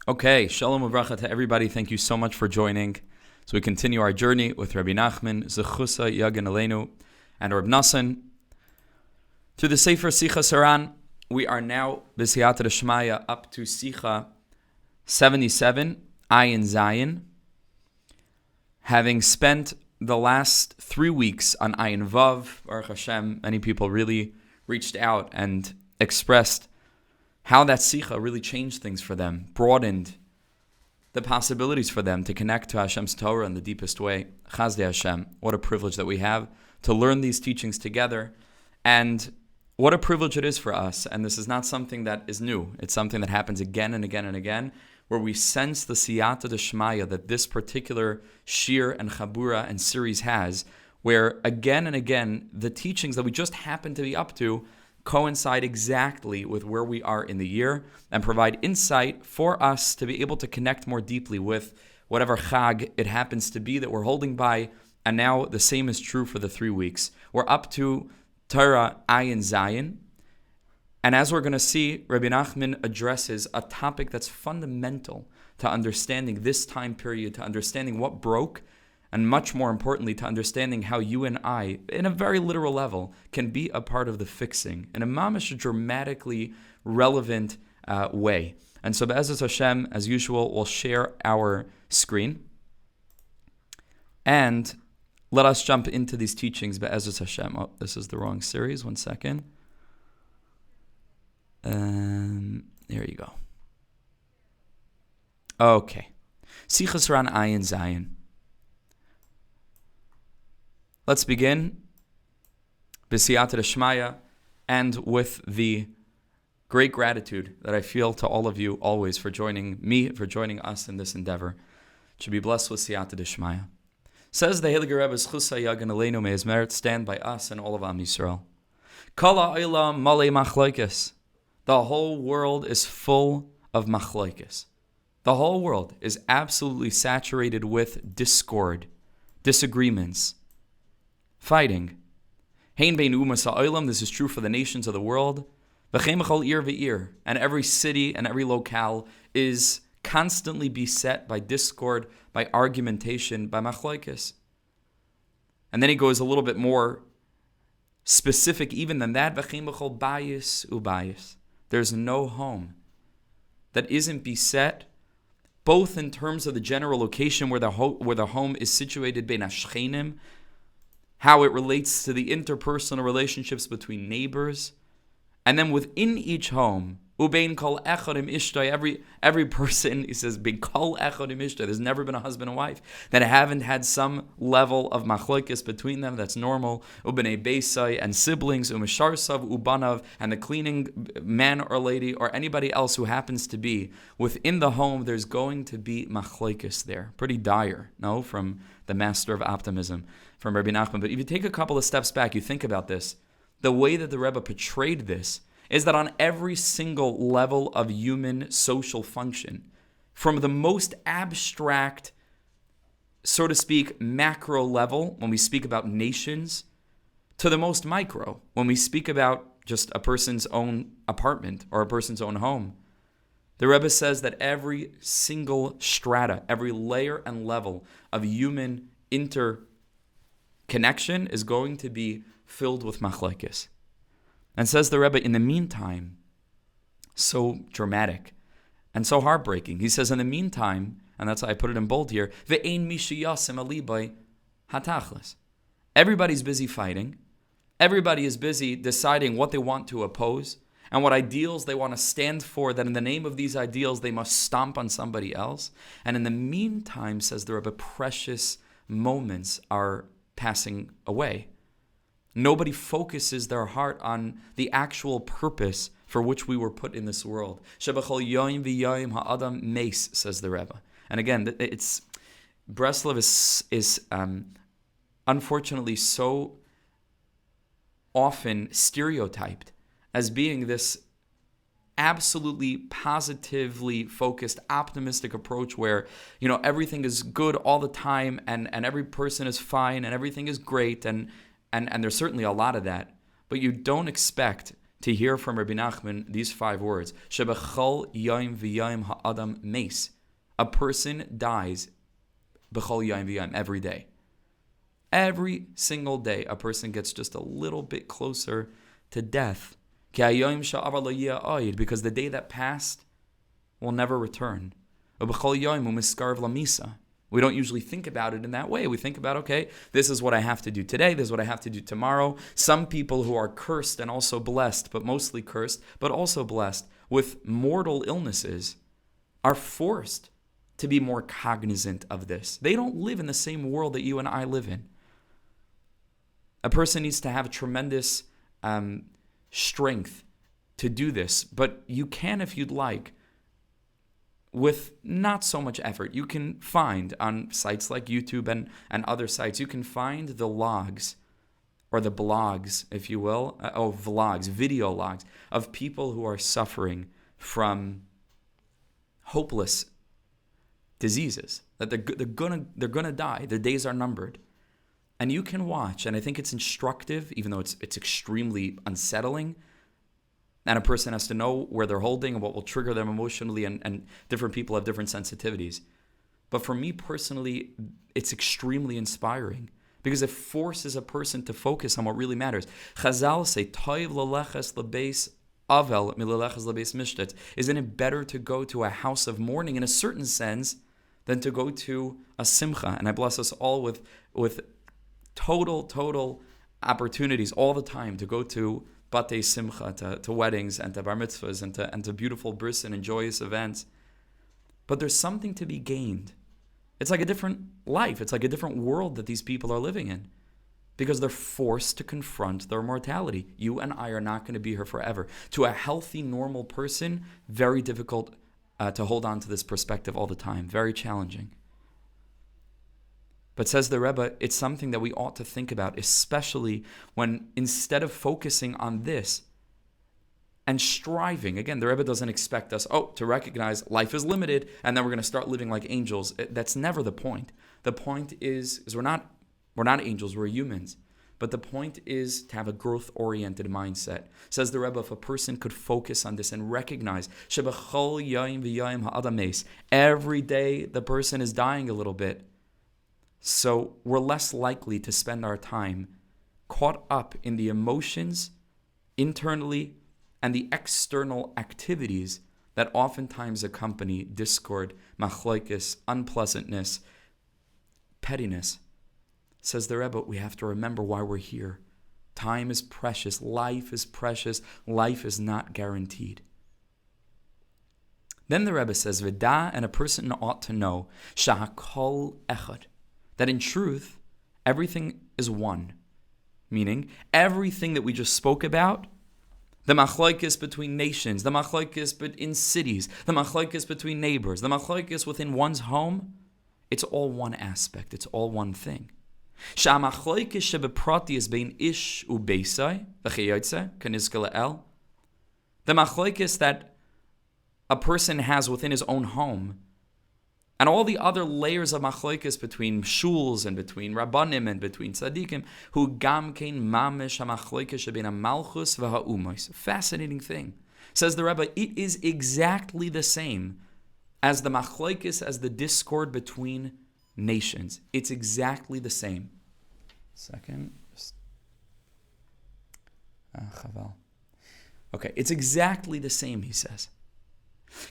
Okay, shalom uvracha to everybody. Thank you so much for joining. So we continue our journey with Rebbe Nachman, Sichos HaRan, and Rebbe Nassan. Through the Sefer Sichos HaRan, we are now beset Shmaya up to Sicha 77, Ayin Zayin. Having spent the last 3 weeks on Ayin Vav, Baruch Hashem, many people really reached out and expressed how that Sicha really changed things for them, broadened the possibilities for them to connect to Hashem's Torah in the deepest way. Chazdei Hashem, what a privilege that we have to learn these teachings together, and what a privilege it is for us. And this is not something that is new. It's something that happens again and again and again, where we sense the siyata d'shmaya that this particular shiur and chabura and series has, where again and again, the teachings that we just happen to be up to coincide exactly with where we are in the year and provide insight for us to be able to connect more deeply with whatever chag it happens to be that we're holding by. And now the same is true for the 3 weeks. We're up to Torah Ayin Zayin. And as we're going to see, Rebbe Nachman addresses a topic that's fundamental to understanding this time period, to understanding what broke, and much more importantly, to understanding how you and I, in a very literal level, can be a part of the fixing in a mamish dramatically relevant way. And so, Be'ezus Hashem, as usual, we'll share our screen. And let us jump into these teachings, Be'ezus Hashem. Oh, this is the wrong series. 1 second. There you go. Okay. Sichos HaRan Ayin Zayin. Let's begin b'siyata d'shmaya, and with the great gratitude that I feel to all of you always for joining me, for joining us in this endeavor. Should be blessed with siyata d'shmaya. Says the Heilige Rebbe, Sichos HaRan, may his merit stand by us and all of Am Yisrael. Kol ha'olam malei machlokes. The whole world is full of machlokes. The whole world is absolutely saturated with discord, disagreements, fighting. Hein bein umas ha'olam, this is true for the nations of the world. V'chein b'chol ir v'ir, and every city and every locale is constantly beset by discord, by argumentation, by machlokes. And then he goes a little bit more specific even than that. V'chein b'chol bayis ubayis. There's no home that isn't beset, both in terms of the general location where the home is situated, bein hashchenim, how it relates to the interpersonal relationships between neighbors, and then within each home, ubein kol echad im ishtay, every person, he says, bein kol echad im ishtay, there's never been a husband and wife that haven't had some level of machlokes between them. That's normal. Ubenei beisai, and siblings, umisharsav ubanav, and the cleaning man or lady or anybody else who happens to be within the home, there's going to be machlokes there. Pretty dire, no, from the master of optimism, from Rebbe Nachman. But if you take a couple of steps back, you think about this, the way that the Rebbe portrayed this is that on every single level of human social function, from the most abstract, so to speak, macro level, when we speak about nations, to the most micro, when we speak about just a person's own apartment or a person's own home, the Rebbe says that every single strata, every layer and level of human interconnection is going to be filled with machlokes. And says the Rebbe, in the meantime, so dramatic and so heartbreaking. He says, in the meantime, and that's why I put it in bold here, ve'ein mi sheyasim alibay hatachlis. Everybody's busy fighting. Everybody is busy deciding what they want to oppose and what ideals they want to stand for, that in the name of these ideals they must stomp on somebody else. And in the meantime, says the Rebbe, precious moments are passing away. Nobody focuses their heart on the actual purpose for which we were put in this world. Shebechol yoyim v'yoyim ha'adam meis, says the Rebbe. And again, it's Breslov is unfortunately so often stereotyped as being this absolutely positively focused, optimistic approach where, everything is good all the time and every person is fine and everything is great and there's certainly a lot of that, but you don't expect to hear from Rabbi Nachman these 5 words. Shebechol yom v'yom ha'adam meis. A person dies bechol yom v'yom, every day. Every single day, a person gets just a little bit closer to death. Because the day that passed will never return. We don't usually think about it in that way. We think about, okay, this is what I have to do today, this is what I have to do tomorrow. Some people who are cursed and also blessed, but mostly cursed, but also blessed, with mortal illnesses, are forced to be more cognizant of this. They don't live in the same world that you and I live in. A person needs to have tremendous strength to do this, but you can, if you'd like, with not so much effort. You can find on sites like YouTube and other sites, you can find the logs, or the blogs, if you will, vlogs, video logs, of people who are suffering from hopeless diseases, that they're gonna die, their days are numbered. And you can watch, and I think it's instructive, even though it's extremely unsettling, and a person has to know where they're holding and what will trigger them emotionally, and different people have different sensitivities. But for me personally, it's extremely inspiring, because it forces a person to focus on what really matters. Chazal say, Toiv leleches lebeis avel mileleches lebeis mishtet. Isn't it better to go to a house of mourning in a certain sense than to go to a simcha? And I bless us all with total opportunities all the time to go to batei simcha, to weddings and to bar mitzvahs and to beautiful bris and joyous events. But there's something to be gained. It's like a different life. It's like a different world that these people are living in, because they're forced to confront their mortality. You and I are not going to be here forever. To a healthy, normal person, very difficult to hold on to this perspective all the time. Very challenging. But says the Rebbe, it's something that we ought to think about, especially when, instead of focusing on this and striving, again, the Rebbe doesn't expect us, to recognize life is limited and then we're going to start living like angels. That's never the point. The point is we're not angels, we're humans. But the point is to have a growth-oriented mindset. Says the Rebbe, if a person could focus on this and recognize, every day the person is dying a little bit. So we're less likely to spend our time caught up in the emotions internally and the external activities that oftentimes accompany discord, machlokes, unpleasantness, pettiness. Says the Rebbe, we have to remember why we're here. Time is precious. Life is precious. Life is not guaranteed. Then the Rebbe says, V'da, and a person ought to know, Shahakol echad, that in truth, everything is one. Meaning, everything that we just spoke about, the machlokes between nations, the machlokes in cities, the machlokes between neighbors, the machlokes within one's home, it's all one aspect, it's all one thing. Sha'amachlokes shebeprati is bein ish ubeisai, v'chiyotze, kanizka le'el. The machlokes that a person has within his own home, and all the other layers of machlokes between shuls and between rabbanim and between tzaddikim, who gamkein mamish hamachlokes shebein hamalchus v'ha'umos. Fascinating thing. Says the Rebbe, it is exactly the same as the machlokes, as the discord between nations. It's exactly the same. Second. Okay, it's exactly the same, he says.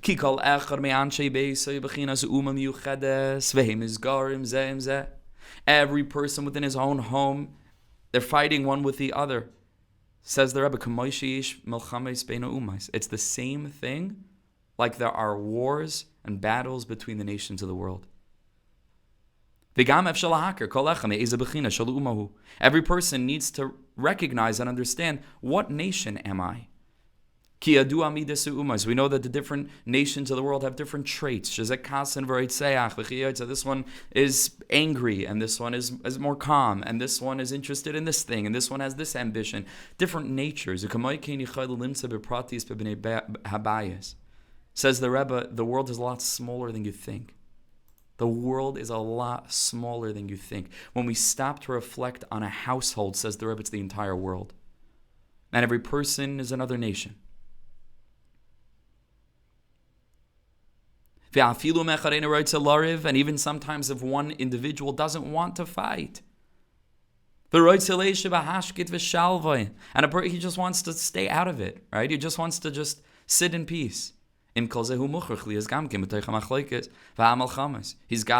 Every person within his own home, they're fighting one with the other. Says the Rebbe, it's the same thing like there are wars and battles between the nations of the world. Every person needs to recognize and understand, what nation am I? We know that the different nations of the world have different traits. This one is angry, and this one is more calm, and this one is interested in this thing, and this one has this ambition. Different natures. Says the Rebbe, the world is a lot smaller than you think. The world is a lot smaller than you think. When we stop to reflect on a household, says the Rebbe, it's the entire world. And every person is another nation. And even sometimes if one individual doesn't want to fight, and he just wants to stay out of it, right? He just wants to just sit in peace. He's got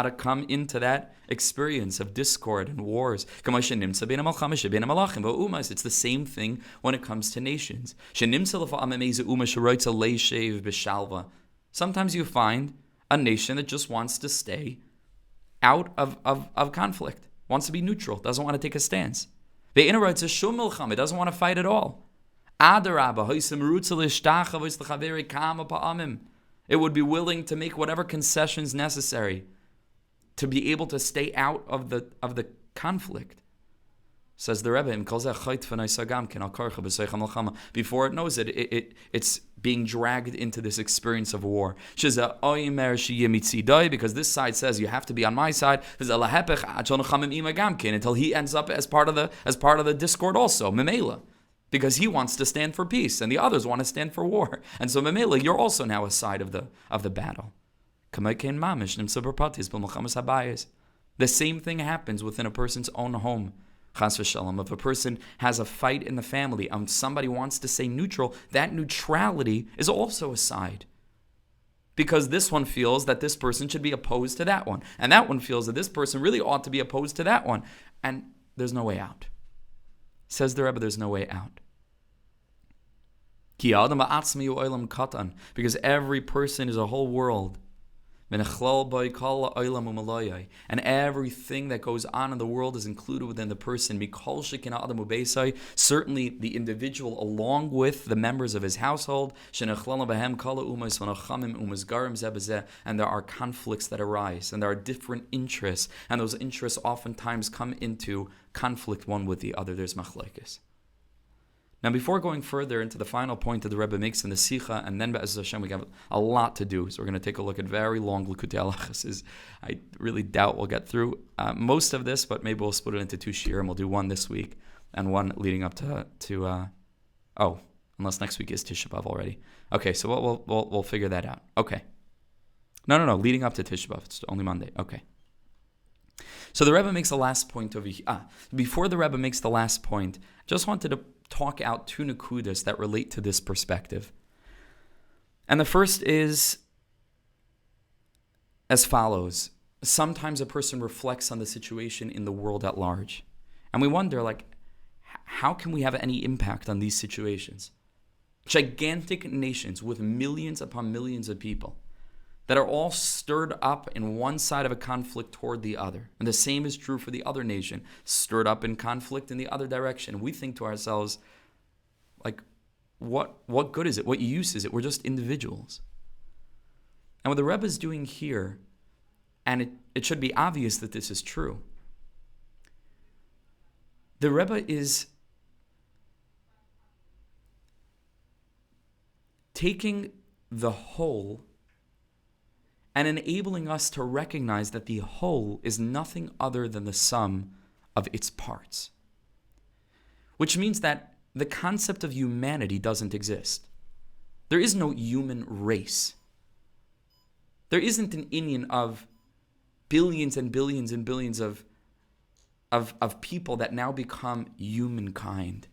to come into that experience of discord and wars. It's the same thing when it comes to nations. Sometimes you find a nation that just wants to stay out of conflict, wants to be neutral, doesn't want to take a stance. It doesn't want to fight at all. It would be willing to make whatever concessions necessary to be able to stay out of the conflict. Says the Rebbe, before it knows it, it's being dragged into this experience of war. Because this side says you have to be on my side, until he ends up as part of the discord also, memela. Because he wants to stand for peace, and the others want to stand for war. And so, memela, you're also now a side of the battle. The same thing happens within a person's own home. Chas v'shalom. If a person has a fight in the family and somebody wants to stay neutral, that neutrality is also a side. Because this one feels that this person should be opposed to that one. And that one feels that this person really ought to be opposed to that one. And there's no way out. Says the Rebbe, there's no way out. Because every person is a whole world. And everything that goes on in the world is included within the person. Certainly the individual along with the members of his household. And there are conflicts that arise. And there are different interests. And those interests oftentimes come into conflict one with the other. There's machlokes. Now, before going further into the final point that the Rebbe makes in the Sicha, and then Be'ez Hashem, we have a lot to do. So we're going to take a look at very long Likutei Halachos. I really doubt we'll get through most of this, but maybe we'll split it into two shiur, and we'll do one this week and one leading up to unless next week is Tisha B'Av already. Okay, so we'll figure that out. Okay. No, leading up to Tisha B'Av. It's only Monday. Okay. So the Rebbe makes the last point over here. Before the Rebbe makes the last point, just wanted to talk out two nekudas that relate to this perspective. And the first is as follows. Sometimes a person reflects on the situation in the world at large. And we wonder, how can we have any impact on these situations? Gigantic nations with millions upon millions of people that are all stirred up in one side of a conflict toward the other. And the same is true for the other nation, stirred up in conflict in the other direction. We think to ourselves, what good is it? What use is it? We're just individuals. And what the Rebbe is doing here, and it should be obvious that this is true, the Rebbe is taking the whole and enabling us to recognize that the whole is nothing other than the sum of its parts. Which means that the concept of humanity doesn't exist. There is no human race. There isn't an inyan of billions and billions and billions of people that now become humankind.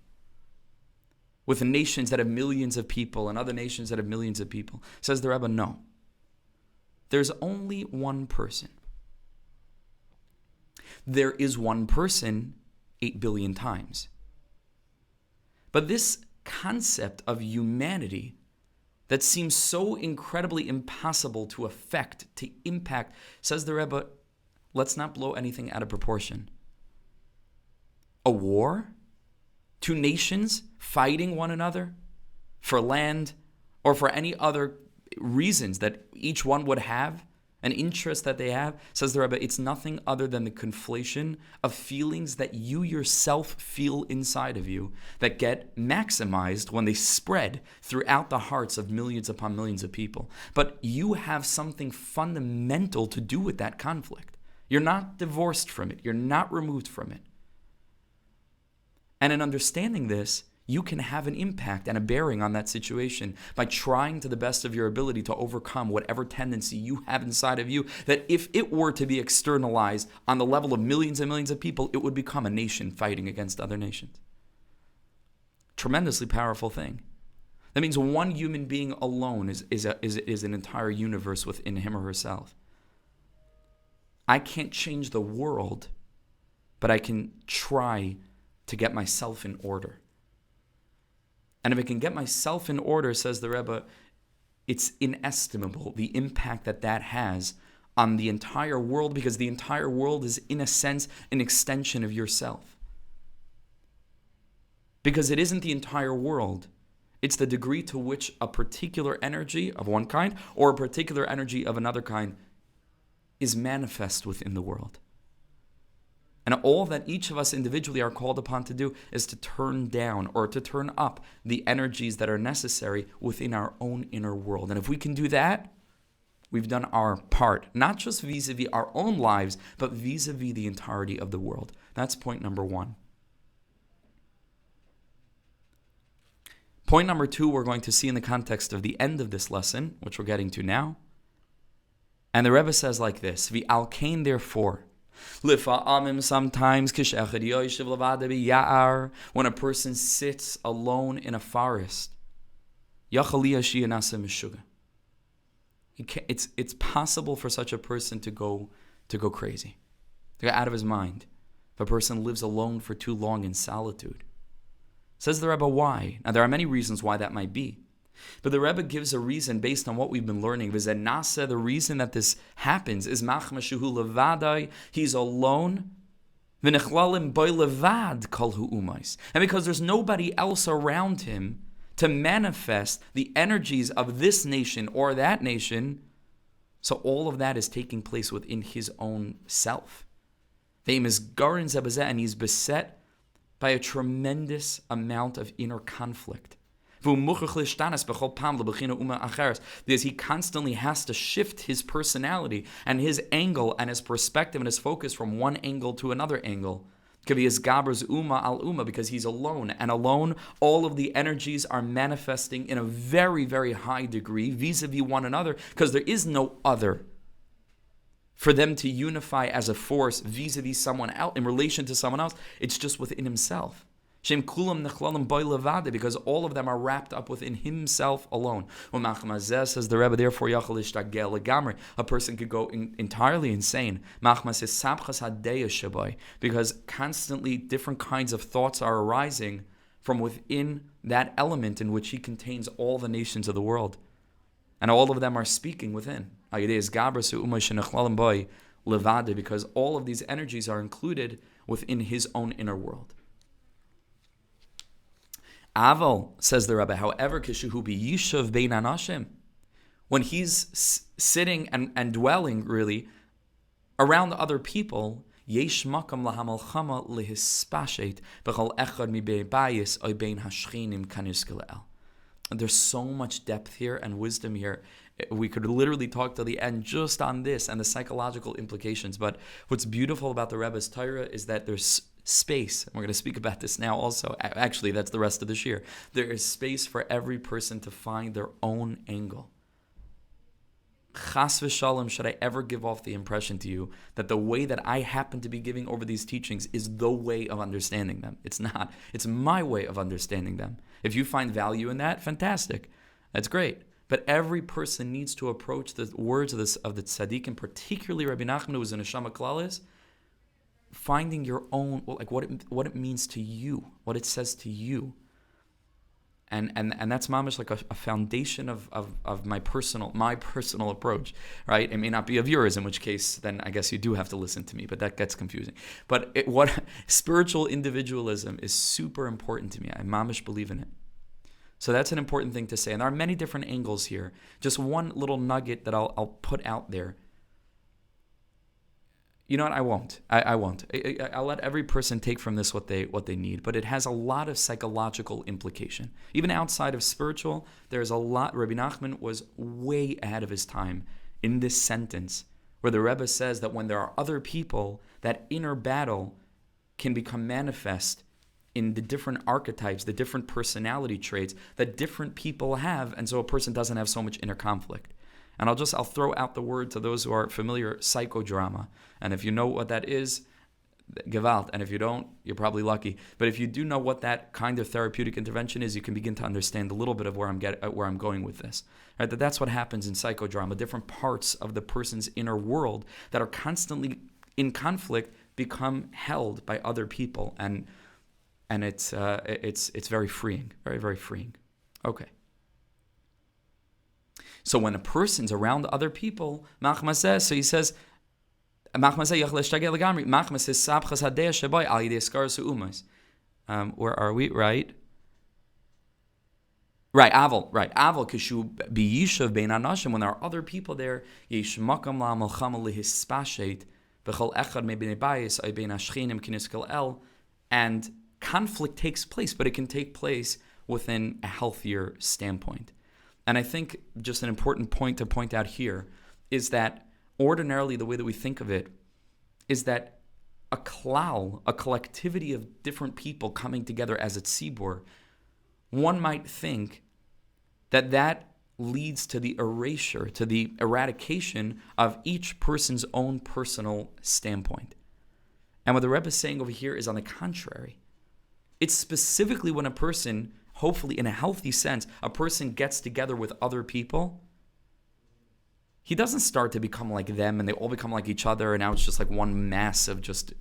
With nations that have millions of people and other nations that have millions of people. Says the Rebbe, no. There's only one person. There is one person 8 billion times. But this concept of humanity that seems so incredibly impossible to affect, to impact, says the Rebbe, let's not blow anything out of proportion. A war? 2 nations fighting one another for land or for any other reasons that each one would have, an interest that they have, says the Rebbe, it's nothing other than the conflation of feelings that you yourself feel inside of you that get maximized when they spread throughout the hearts of millions upon millions of people. But you have something fundamental to do with that conflict. You're not divorced from it. You're not removed from it. And in understanding this, you can have an impact and a bearing on that situation by trying to the best of your ability to overcome whatever tendency you have inside of you, that if it were to be externalized on the level of millions and millions of people, it would become a nation fighting against other nations. Tremendously powerful thing. That means one human being alone is an entire universe within him or herself. I can't change the world, but I can try to get myself in order. And if I can get myself in order, says the Rebbe, it's inestimable, the impact that has on the entire world, because the entire world is, in a sense, an extension of yourself. Because it isn't the entire world. It's the degree to which a particular energy of one kind or a particular energy of another kind is manifest within the world. And all that each of us individually are called upon to do is to turn down or to turn up the energies that are necessary within our own inner world. And if we can do that, we've done our part, not just vis-a-vis our own lives, but vis-a-vis the entirety of the world. That's point number one. Point number two, we're going to see in the context of the end of this lesson, which we're getting to now. And the Rebbe says like this, V'al kain therefore, sometimes when a person sits alone in a forest, it's possible for such a person to go crazy, to go out of his mind. If a person lives alone for too long in solitude. Says the Rebbe, why? Now there are many reasons why that might be. But the Rebbe gives a reason based on what we've been learning. The reason that this happens is he's alone. And because there's nobody else around him to manifest the energies of this nation or that nation, so all of that is taking place within his own self. And he's beset by a tremendous amount of inner conflict. Because he constantly has to shift his personality and his angle and his perspective and his focus from one angle to another angle. Because he's alone. And alone, all of the energies are manifesting in a very, very high degree vis-a-vis one another, because there is no other for them to unify as a force vis-a-vis someone else, in relation to someone else. It's just within himself. Because all of them are wrapped up within himself alone. Says the Rebbe, therefore, a person could go entirely insane. Because constantly different kinds of thoughts are arising from within that element in which he contains all the nations of the world. And all of them are speaking within. Because all of these energies are included within his own inner world. Aval, says the Rebbe, however, when he's sitting and dwelling really around other people, there's so much depth here and wisdom here. We could literally talk till the end just on this and the psychological implications. But what's beautiful about the Rebbe's Torah is that there's space, and we're going to speak about this now also. Actually, that's the rest of the shiur. There is space for every person to find their own angle. Chas v'shalom, should I ever give off the impression to you that the way that I happen to be giving over these teachings is the way of understanding them. It's not. It's my way of understanding them. If you find value in that, fantastic. That's great. But every person needs to approach the words of the tzaddikim, particularly Rabbi Nachman, who was in Neshama Klalis, finding your own, like what it means to you, what it says to you. And that's mamish like a foundation of my personal approach, right? It may not be of yours, in which case then I guess you do have to listen to me, but that gets confusing. But what spiritual individualism is super important to me. I mamish believe in it. So that's an important thing to say. And there are many different angles here. Just one little nugget that I'll put out there. You know what? I won't. I'll let every person take from this what they need. But it has a lot of psychological implication. Even outside of spiritual, there's a lot. Rabbi Nachman was way ahead of his time in this sentence, where the Rebbe says that when there are other people, that inner battle can become manifest in the different archetypes, the different personality traits that different people have, and so a person doesn't have so much inner conflict. And I'll throw out the word to those who are familiar, psychodrama. And if you know what that is, Gewalt. And if you don't, you're probably lucky. But if you do know what that kind of therapeutic intervention is, you can begin to understand a little bit of where I'm going with this. Right? That's what happens in psychodrama. Different parts of the person's inner world that are constantly in conflict become held by other people, and it's very freeing, very, very freeing. Okay. So when a person's around other people, Nachman says, so he says, Nachman says, Sabchas hadeh shabai al yidei skaros u'umas. Where are we? Right, Aval, kishu biyishav bein anashim, when there are other people there, yesh makam la malchama lihispashet, b'chol echad mebnei bayis ay bein ashchenim k'niskel el, and conflict takes place, but it can take place within a healthier standpoint. And I think just an important point to point out here is that ordinarily the way that we think of it is that a klal, a collectivity of different people coming together as a tzibur, one might think that leads to the erasure, to the eradication of each person's own personal standpoint. And what the Rebbe is saying over here is on the contrary. It's specifically when a person, hopefully in a healthy sense, a person gets together with other people, he doesn't start to become like them and they all become like each other, and now it's just like one mass of just,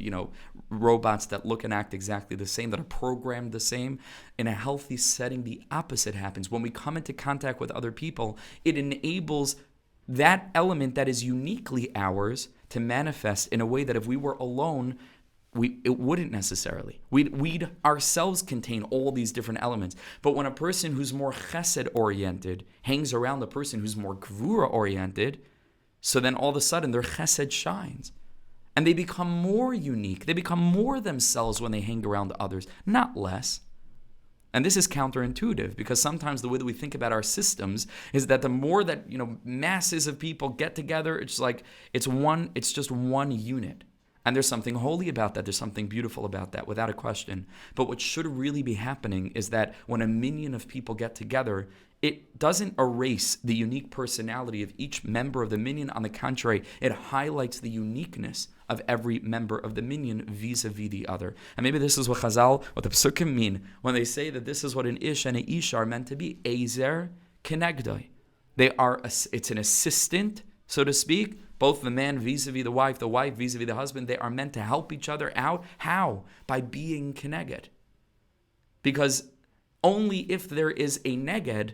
robots that look and act exactly the same, that are programmed the same. In a healthy setting, the opposite happens. When we come into contact with other people, it enables that element that is uniquely ours to manifest in a way that if we were alone, it wouldn't necessarily. We'd ourselves contain all these different elements. But when a person who's more chesed-oriented hangs around a person who's more gvura-oriented, so then all of a sudden their chesed shines. And they become more unique. They become more themselves when they hang around others, not less. And this is counterintuitive, because sometimes the way that we think about our systems is that the more that, masses of people get together, it's just one unit. And there's something holy about that. There's something beautiful about that, without a question. But what should really be happening is that when a minyan of people get together, it doesn't erase the unique personality of each member of the minyan. On the contrary, it highlights the uniqueness of every member of the minyan vis-a-vis the other. And maybe this is what the Pesukim mean when they say that this is what an ish and an isha are meant to be. Ezer kenegdoi. It's an assistant, so to speak. Both the man vis-a-vis the wife vis-a-vis the husband, they are meant to help each other out. How? By being keneged. Because only if there is a neged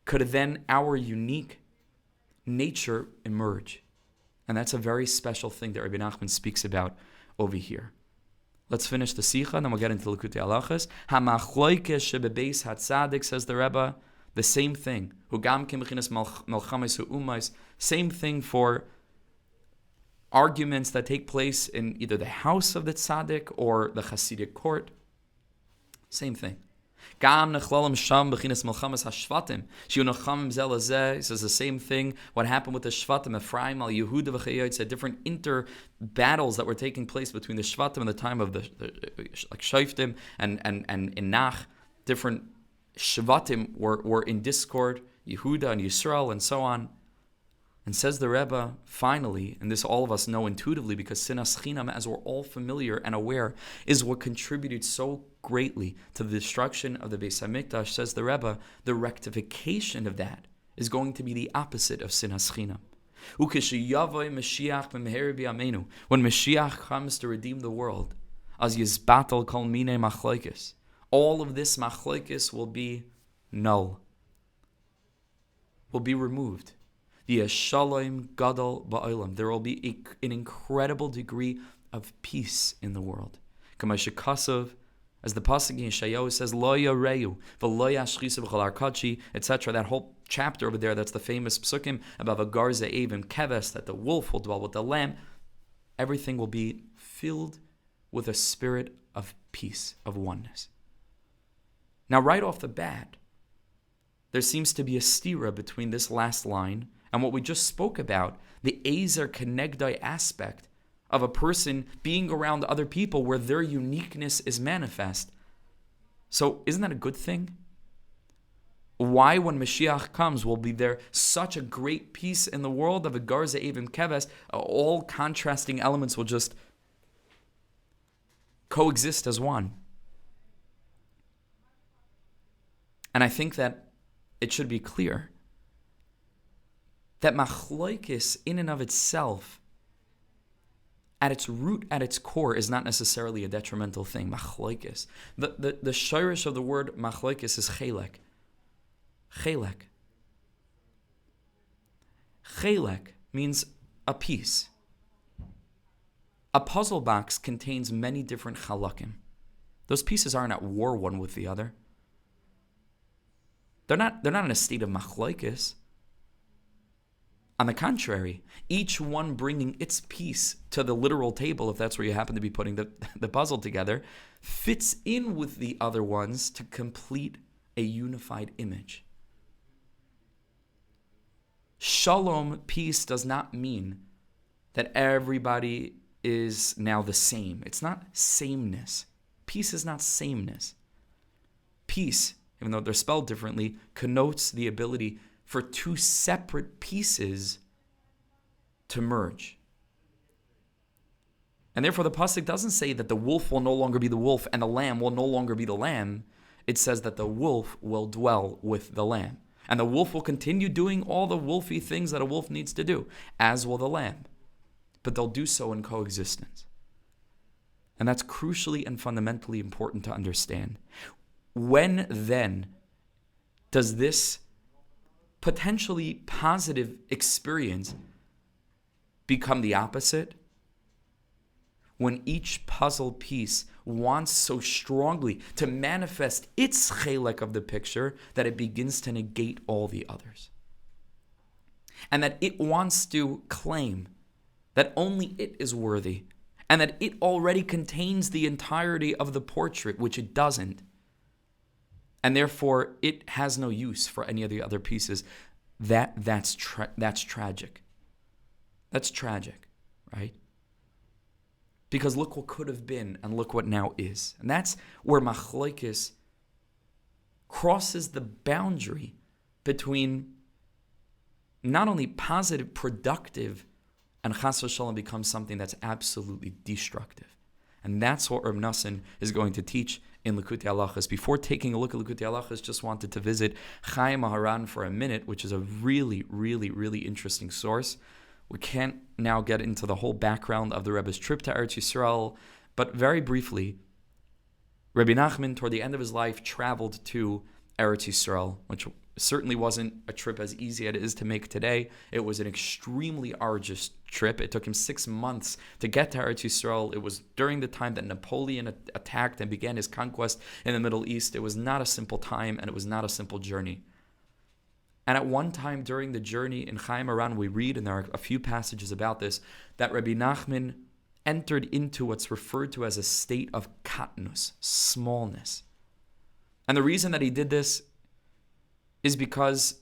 could then our unique nature emerge. And that's a very special thing that Rebbe Nachman speaks about over here. Let's finish the Sicha, and then we'll get into Likutei Halachos. Ha-machlokes shebebeis hatzadik, says the Rebbe, the same thing. Hugam k'mechinas melchames hu'umais, same thing for arguments that take place in either the house of the tzaddik or the Hasidic court. Same thing. Gam nechlalim sham bechinas melchames hashvatim. Shiu nechamim zel hazeh. He says the same thing. What happened with the shvatim, Ephraim al Yehuda v'chayotze, different battles that were taking place between the shvatim in the time of the shoftim and Nach. Different shvatim were in discord, Yehuda and Yisrael and so on. And says the Rebbe, finally, and this all of us know intuitively because sinas chinam, as we're all familiar and aware, is what contributed so greatly to the destruction of the Beis HaMikdash. Says the Rebbe, the rectification of that is going to be the opposite of sinas chinam. When Mashiach comes to redeem the world, as yizbatal kol minei machlokes, all of this machlokes will be null, will be removed. The Shalom Gadol Ba'olam. There will be an incredible degree of peace in the world. Kamashikasav, as the pasuk in Yeshayahu says, Lo Yareyu, V'lo Yashchisa B'chol Arkachi, etc. That whole chapter over there, that's the famous psukim about the Garza Evim Keves, that the wolf will dwell with the lamb. Everything will be filled with a spirit of peace, of oneness. Now, right off the bat, there seems to be a stira between this last line and what we just spoke about, the Ezer Kenegdai aspect of a person being around other people where their uniqueness is manifest. So isn't that a good thing? Why, when Mashiach comes, will be there such a great peace in the world of a Garza Evim Keves? All contrasting elements will just coexist as one. And I think that it should be clear that machlokes in and of itself, at its root, at its core, is not necessarily a detrimental thing. Machlokes. The shirish of the word machlokes is chelek. Chelek. Chelek means a piece. A puzzle box contains many different chalakim. Those pieces aren't at war one with the other. They're not in a state of machlokes. On the contrary, each one bringing its piece to the literal table, if that's where you happen to be putting the puzzle together, fits in with the other ones to complete a unified image. Shalom, peace, does not mean that everybody is now the same. It's not sameness. Peace is not sameness. Peace, even though they're spelled differently, connotes the ability for two separate pieces to merge. And therefore the pasuk doesn't say that the wolf will no longer be the wolf and the lamb will no longer be the lamb. It says that the wolf will dwell with the lamb. And the wolf will continue doing all the wolfy things that a wolf needs to do, as will the lamb. But they'll do so in coexistence. And that's crucially and fundamentally important to understand. When then does this potentially positive experience become the opposite? When each puzzle piece wants so strongly to manifest its chelek of the picture that it begins to negate all the others. And that it wants to claim that only it is worthy, and that it already contains the entirety of the portrait, which it doesn't. And therefore, it has no use for any of the other pieces. That's tragic. That's tragic, right? Because look what could have been and look what now is. And that's where machlokes crosses the boundary between not only positive, productive, and chas v'shalom becomes something that's absolutely destructive. And that's what Rebbe Nachman is going to teach in Likutei Halachos. Before taking a look at Likutei Halachos, just wanted to visit Sichos HaRan for a minute, which is a really, really, really interesting source. We can't now get into the whole background of the Rebbe's trip to Eretz Yisrael, but very briefly, Rebbe Nachman, toward the end of his life, traveled to Eretz Yisrael, which certainly wasn't a trip as easy as it is to make today. It was an extremely arduous trip. It took him 6 months to get to Eretz Yisrael. It was during the time that Napoleon attacked and began his conquest in the Middle East. It was not a simple time, and it was not a simple journey. And at one time during the journey in Sichos HaRan, we read, and there are a few passages about this, that Rebbe Nachman entered into what's referred to as a state of katnus, smallness. And the reason that he did this is because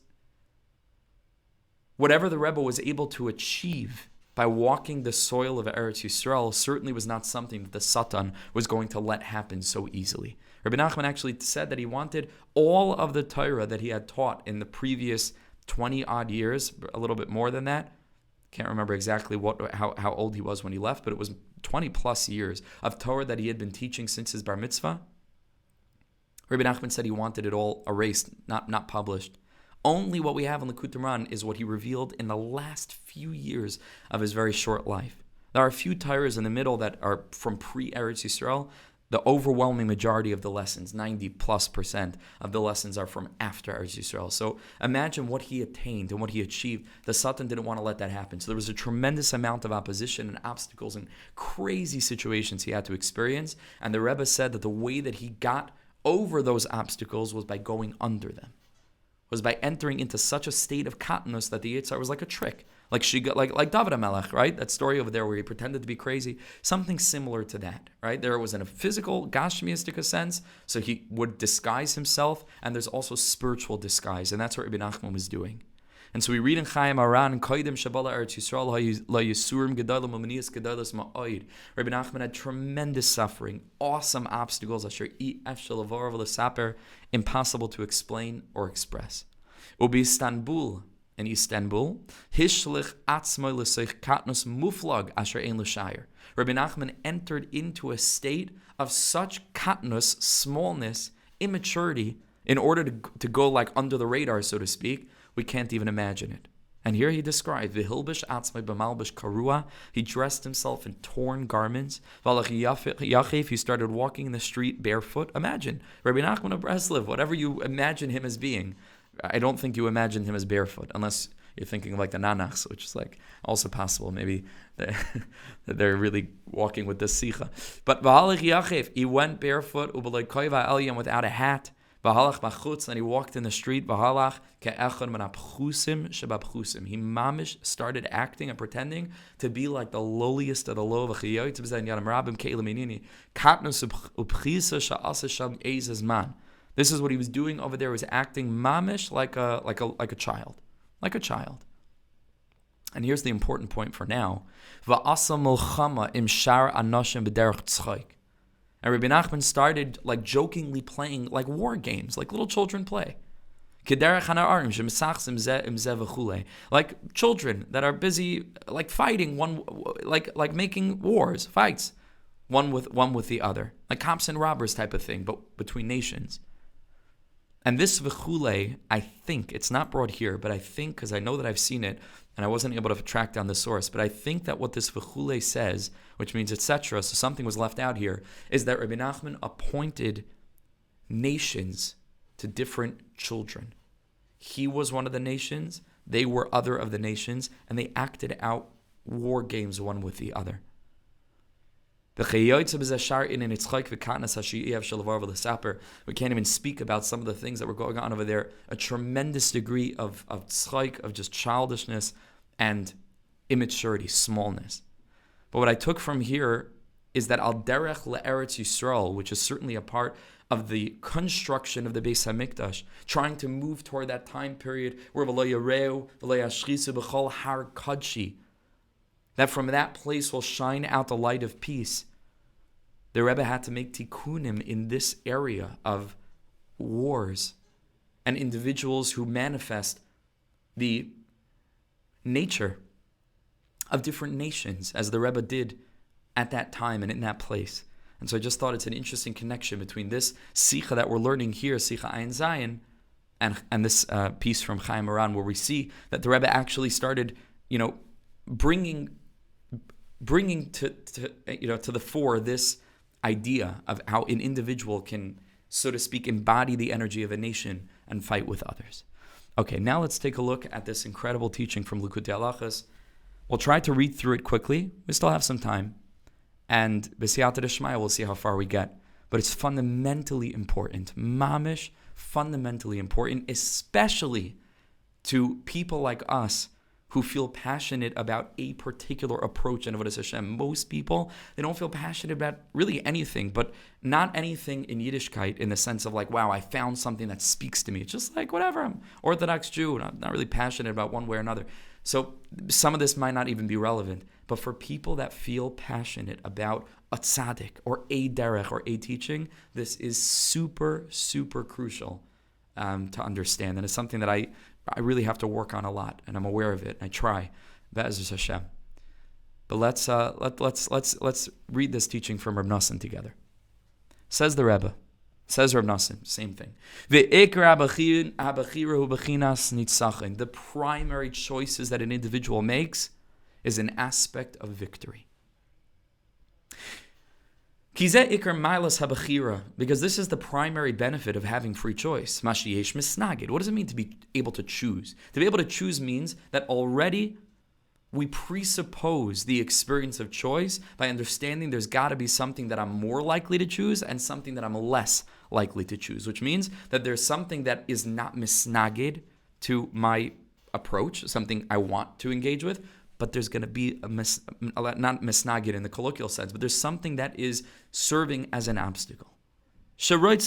whatever the Rebbe was able to achieve by walking the soil of Eretz Yisrael certainly was not something that the Satan was going to let happen so easily. Rebbe Nachman actually said that he wanted all of the Torah that he had taught in the previous 20-odd years, a little bit more than that. Can't remember exactly how old he was when he left, but it was 20-plus years of Torah that he had been teaching since his bar mitzvah. Rebbe Nachman said he wanted it all erased, not published. Only what we have in Likutei HaRan is what he revealed in the last few years of his very short life. There are a few Torahs in the middle that are from pre-Eretz Yisrael. The overwhelming majority of the lessons, 90+% of the lessons, are from after Eretz Yisrael. So imagine what he attained and what he achieved. The Satan didn't want to let that happen. So there was a tremendous amount of opposition and obstacles and crazy situations he had to experience. And the Rebbe said that the way that he got over those obstacles was by going under them, was by entering into such a state of katnus that the Yitzhar was like a trick. Like David HaMelech, right? That story over there where he pretended to be crazy. Something similar to that, right? There was in a physical, gashmiistic sense, so he would disguise himself, and there's also spiritual disguise, and that's what Rebbe Nachman was doing. And so we read in Chaim HaRan, Koidim Shabala Eretz Yisrael La Yisurim Gedalim Umanias Gedalis Ma'oid. Rebbe Nachman had tremendous suffering, awesome obstacles, Asher Ef Shalavar V'Lesaper, impossible to explain or express. Ubi Istanbul, in Istanbul, Hishlich Atzmoy L'Seich Katnus Muflag Asher Ein L'Shayir. Rebbe Nachman entered into a state of such katnus, smallness, immaturity, in order to go like under the radar, so to speak. We can't even imagine it. And here he described, V'hilbish atzmai b'malbish karua, he dressed himself in torn garments. V'alach yachif, he started walking in the street barefoot. Imagine, Rabbi Nachman of Breslev, whatever you imagine him as being, I don't think you imagine him as barefoot, unless you're thinking of like the nanachs, which is like also possible. Maybe they're really walking with the sicha. But v'halach yachif, he went barefoot, u'b'loi koiva eliyam, without a hat. V'halach b'chutz, and he walked in the street. V'halach ke'echad min ha'pchusim sheba'pchusim. He mamish started acting and pretending to be like the lowliest of the low. V'chiyoyt b'zayin yadam rabim ke'ilam inini. Katnus u'pchisa sha'asa sham eizes man. This is what he was doing over there. He was acting mamish like a child. Like a child. And here's the important point for now. Va'asa milchama im shar anoshim b'derech tzchayk. And Rebbe Nachman started like jokingly playing like war games, like little children play. Like children that are busy like fighting one, like making wars, fights, one with the other, like cops and robbers type of thing, but between nations. And this v'chule, I think, it's not brought here, but I think, because I know that I've seen it, and I wasn't able to track down the source, but I think that what this v'chule says, which means etc., so something was left out here, is that Rebbe Nachman appointed nations to different children. He was one of the nations, they were other of the nations, and they acted out war games one with the other. We can't even speak about some of the things that were going on over there. A tremendous degree of tzchaik, of just childishness and immaturity, smallness. But what I took from here is that al derech le'eretz Yisrael, which is certainly a part of the construction of the Beis HaMikdash, trying to move toward that time period where v'lo yareu, v'lo yashchisu b'chol har kadshi, that from that place will shine out the light of peace. The Rebbe had to make tikkunim in this area of wars and individuals who manifest the nature of different nations, as the Rebbe did at that time and in that place. And so I just thought it's an interesting connection between this Sicha that we're learning here, Sicha Ayin Zayin, and this piece from Chaim HaRan, where we see that the Rebbe actually started, bringing to the fore this idea of how an individual can, so to speak, embody the energy of a nation and fight with others. Okay, now let's take a look at this incredible teaching from Likutei Halachos. We'll try to read through it quickly. We still have some time. And b'siyata d'shmaya, we'll see how far we get. But it's fundamentally important. Mamish, fundamentally important, especially to people like us who feel passionate about a particular approach in Avodas Hashem. Most people, they don't feel passionate about really anything, but not anything in Yiddishkeit in the sense of like, wow, I found something that speaks to me. It's just like, whatever, I'm Orthodox Jew, and I'm not really passionate about one way or another. So some of this might not even be relevant, but for people that feel passionate about a tzaddik or a derech or a teaching, this is super, super crucial to understand. And it's something that I really have to work on a lot, and I'm aware of it. I try, Be'ezus Hashem. But let's read this teaching from Reb Nosson together. Says the Rebbe, says Reb Nosson, same thing. The primary choices that an individual makes is an aspect of victory. Because this is the primary benefit of having free choice. What does it mean to be able to choose? To be able to choose means that already we presuppose the experience of choice by understanding there's got to be something that I'm more likely to choose and something that I'm less likely to choose, which means that there's something that is not misnagid to my approach, something I want to engage with, but there's going to be not misnagid in the colloquial sense, but there's something that is serving as an obstacle. Something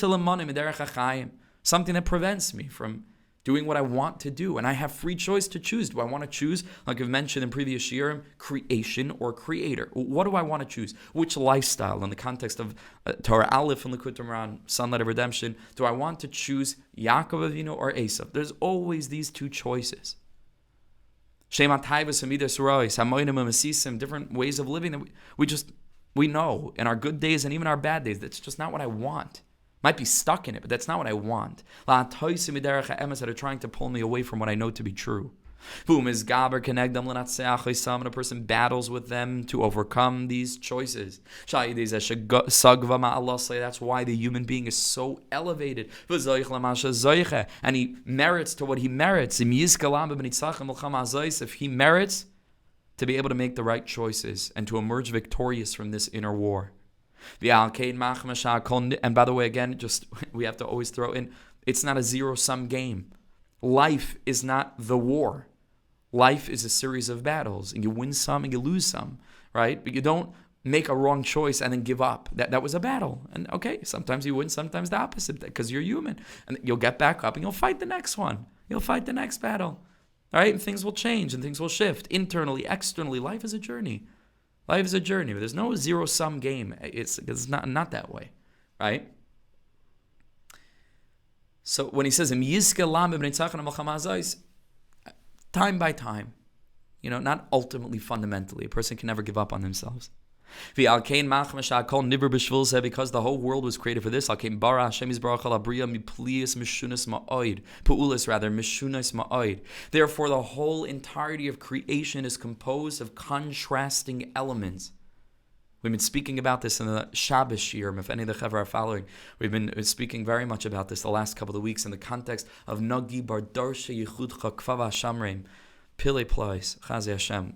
that prevents me from doing what I want to do, and I have free choice to choose. Do I want to choose, like I've mentioned in previous shiurim, creation or creator? What do I want to choose? Which lifestyle, in the context of Torah Aleph and Likutei Moharan, Sunlight of Redemption, do I want to choose Yaakov Avinu or Esav? There's always these two choices. Shema Taivas and Midas Rois, Hamoinim and Mesisim, different ways of living that we know in our good days and even our bad days. That's just not what I want. Might be stuck in it, but that's not what I want. That are trying to pull me away from what I know to be true. And a person battles with them to overcome these choices. That's why the human being is so elevated. And he merits to what he merits. If he merits to be able to make the right choices and to emerge victorious from this inner war. And by the way, again, just we have to always throw in, it's not a zero-sum game. Life is not the war. Life is a series of battles, and you win some and you lose some, right? But you don't make a wrong choice and then give up. That was a battle. And okay, sometimes you win, sometimes the opposite, because you're human. And you'll get back up and you'll fight the next one. You'll fight the next battle. All right? And things will change and things will shift. Internally, externally, life is a journey. Life is a journey, but there's no zero-sum game. It's not that way, right? So when he says, time by time, not ultimately, fundamentally, a person can never give up on themselves. Because the whole world was created for this. Therefore, the whole entirety of creation is composed of contrasting elements. We've been speaking about this in the Shabbos shiur. If any of the Chevra are following, we've been speaking very much about this the last couple of weeks in the context of Nagi bar Darsha Yichudcha Kfava Shamreim Pile Plais Chazi Hashem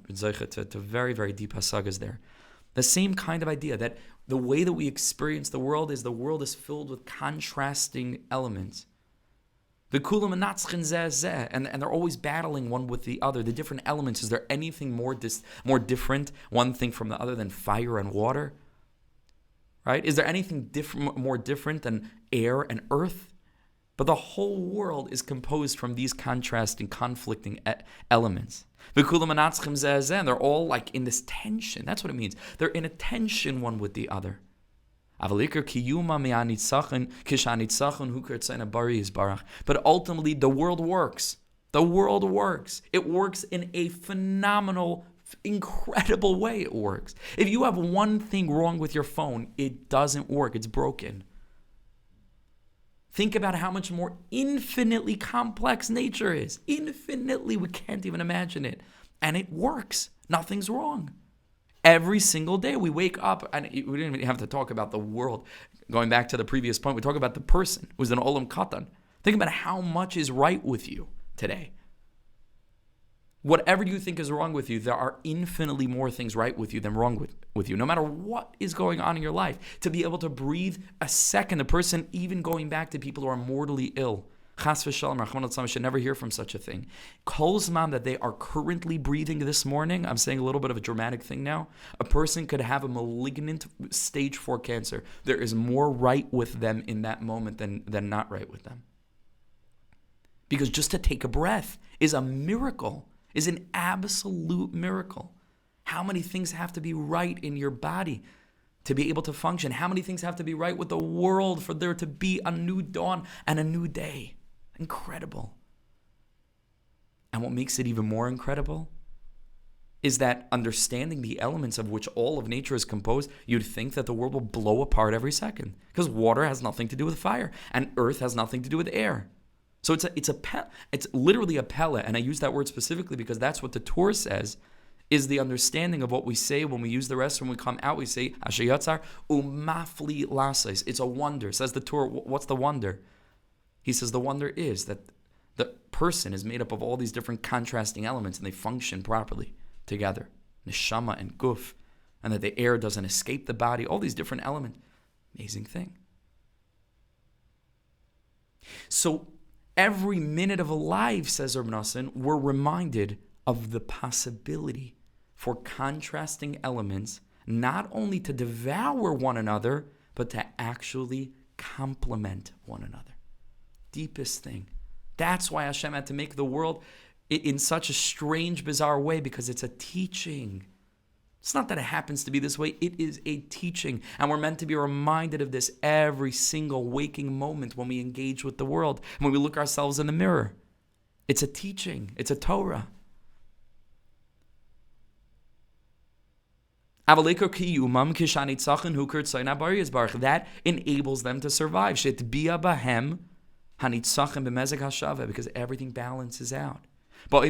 to very, very deep hasagas there. The same kind of idea that the way that we experience the world is filled with contrasting elements. And they're always battling one with the other. The different elements. Is there anything more different, one thing from the other, than fire and water? Right? Is there anything more different than air and earth? But the whole world is composed from these contrasting, conflicting elements. And they're all like in this tension. That's what it means. They're in a tension one with the other. But ultimately, the world works. The world works. It works in a phenomenal, incredible way. It works. If you have one thing wrong with your phone, it doesn't work. It's broken. Think about how much more infinitely complex nature is. Infinitely, we can't even imagine it. And it works. Nothing's wrong. Every single day we wake up, and we didn't even have to talk about the world. Going back to the previous point, we talk about the person who's an olam katan. Think about how much is right with you today. Whatever you think is wrong with you, there are infinitely more things right with you than wrong with you. No matter what is going on in your life, to be able to breathe a second, the person, even going back to people who are mortally ill, Chas v'shalom, Rahman al should never hear from such a thing. Kol zman that they are currently breathing this morning, I'm saying a little bit of a dramatic thing now, a person could have a malignant stage 4 cancer. There is more right with them in that moment than not right with them. Because just to take a breath is a miracle, is an absolute miracle. How many things have to be right in your body to be able to function? How many things have to be right with the world for there to be a new dawn and a new day? Incredible. And what makes it even more incredible is that understanding the elements of which all of nature is composed, you'd think that the world will blow apart every second. Because water has nothing to do with fire, and earth has nothing to do with air. So it's literally a pella, and I use that word specifically because that's what the Torah says, is the understanding of what we say when we use the restroom, when we come out, we say, Asher Yatzar, umafli lasais. It's a wonder. Says the Torah, what's the wonder? He says the wonder is that the person is made up of all these different contrasting elements and they function properly together. Neshama and guf, and that the air doesn't escape the body, all these different elements. Amazing thing. So every minute of a life, says Rebbe Nosson, we're reminded of the possibility for contrasting elements not only to devour one another, but to actually complement one another. Deepest thing. That's why Hashem had to make the world in such a strange, bizarre way, because it's a teaching. It's not that it happens to be this way. It is a teaching. And we're meant to be reminded of this every single waking moment when we engage with the world, and when we look ourselves in the mirror. It's a teaching. It's a Torah. That enables them to survive. Because everything balances out. That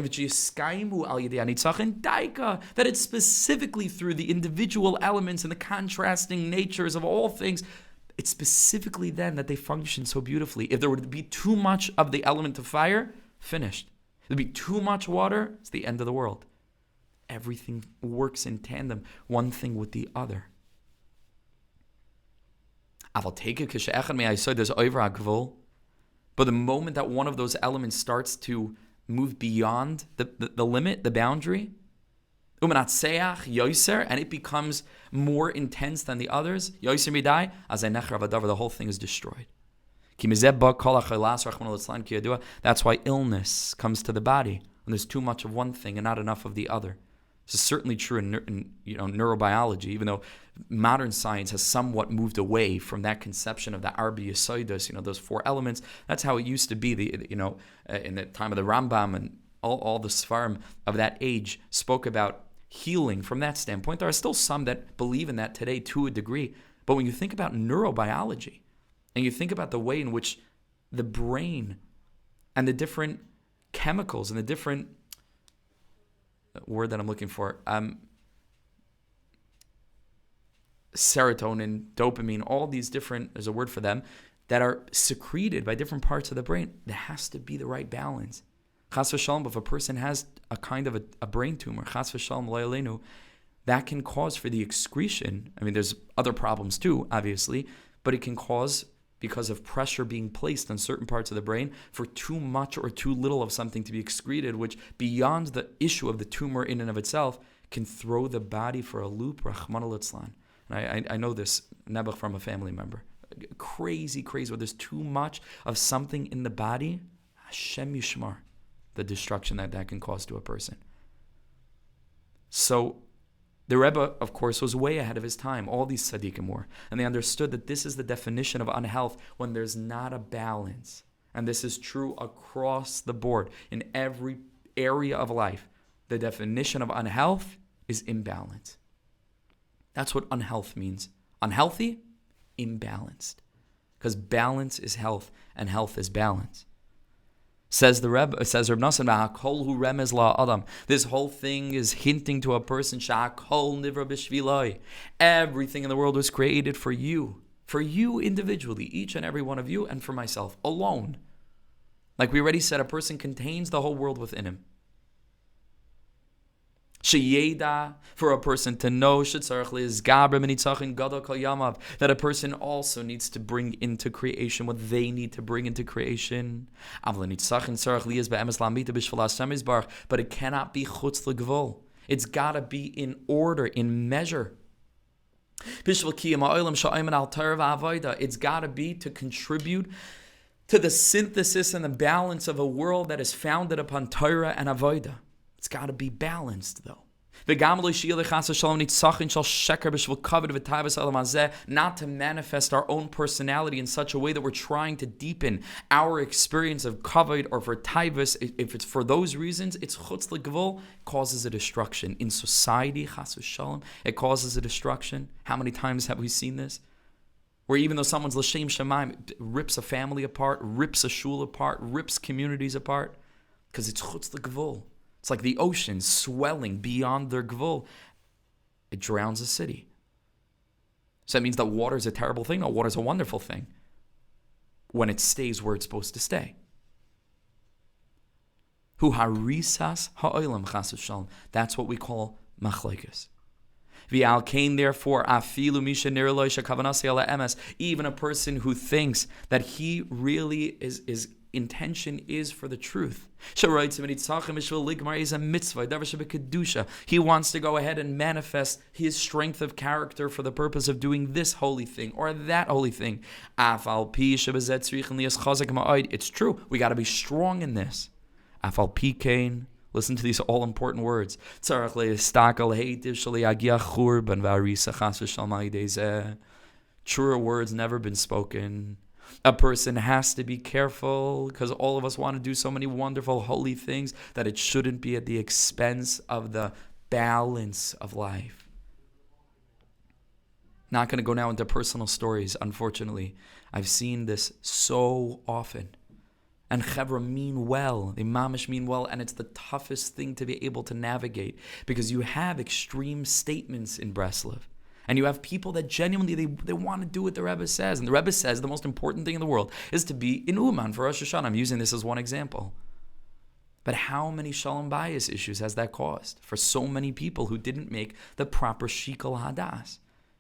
it's specifically through the individual elements and the contrasting natures of all things, it's specifically then that they function so beautifully. If there were to be too much of the element of fire, finished. If there'd be too much water, it's the end of the world. Everything works in tandem, one thing with the other. But the moment that one of those elements starts to move beyond the limit, the boundary, and it becomes more intense than the others, the whole thing is destroyed. That's why illness comes to the body when there's too much of one thing and not enough of the other. This is certainly true in neurobiology, even though modern science has somewhat moved away from that conception of the Arbi Yesodus, those four elements. That's how it used to be. In the time of the Rambam and all the Sfarim of that age spoke about healing from that standpoint. There are still some that believe in that today to a degree. But when you think about neurobiology and you think about the way in which the brain and the different chemicals and the different word that I'm looking for, serotonin, dopamine, all these different, there's a word for them, that are secreted by different parts of the brain, there has to be the right balance. Chas v'shalom, if a person has a kind of a brain tumor, chas v'shalom lo yaleinu, that can cause for the excretion. I mean, there's other problems too, obviously, but it can cause, because of pressure being placed on certain parts of the brain, for too much or too little of something to be excreted, which beyond the issue of the tumor in and of itself, can throw the body for a loop, Rahman al-Islan. And I know this nebuch from a family member. Crazy, where there's too much of something in the body, Hashem Yishmar, the destruction that can cause to a person. So the Rebbe, of course, was way ahead of his time. All these tzaddikim were. And they understood that this is the definition of unhealth when there's not a balance. And this is true across the board in every area of life. The definition of unhealth is imbalance. That's what unhealth means. Unhealthy, imbalanced. Because balance is health, and health is balance. Says the Rebbe, says Reb Nosson, "Ha'kol hu remez la adam." This whole thing is hinting to a person, "Sha'kol nivra b'shviloi." Everything in the world was created for you individually, each and every one of you, and for myself alone. Like we already said, a person contains the whole world within him. Sheyeda, for a person to know, that a person also needs to bring into creation what they need to bring into creation. But it cannot be chutz l'gvul. It's got to be in order, in measure. It's got to be to contribute to the synthesis and the balance of a world that is founded upon Torah and Avodah. It's got to be balanced, though. Not to manifest our own personality in such a way that we're trying to deepen our experience of kavod or for taivas. If it's for those reasons, it's chutz l'gvul, causes a destruction. In society, chas v'shalom, it causes a destruction. How many times have we seen this? Where even though someone's l'shem shemaim, rips a family apart, rips a shul apart, rips communities apart, because it's chutz l'gvul. It's like the ocean swelling beyond their gvul. It drowns a city. So that means that water is a terrible thing? No, water is a wonderful thing when it stays where it's supposed to stay. Hu harisas ha'olam chas v'shalom. That's what we call machlokes. V'al kain, therefore, afilu misha nirloi shekavanasi ala emes. Even a person who thinks that he really is intention is for the truth. He wants to go ahead and manifest his strength of character for the purpose of doing this holy thing or that holy thing. It's true. We got to be strong in this. Listen to these all-important words. Truer words never been spoken. A person has to be careful because all of us want to do so many wonderful, holy things that it shouldn't be at the expense of the balance of life. Not going to go now into personal stories, unfortunately. I've seen this so often. And Chevra mean well, they mamish mean well, and it's the toughest thing to be able to navigate because you have extreme statements in Breslov. And you have people that genuinely, they want to do what the Rebbe says. And the Rebbe says the most important thing in the world is to be in Uman for Rosh Hashanah. I'm using this as one example. But how many shalom bias issues has that caused for so many people who didn't make the proper shikol hadas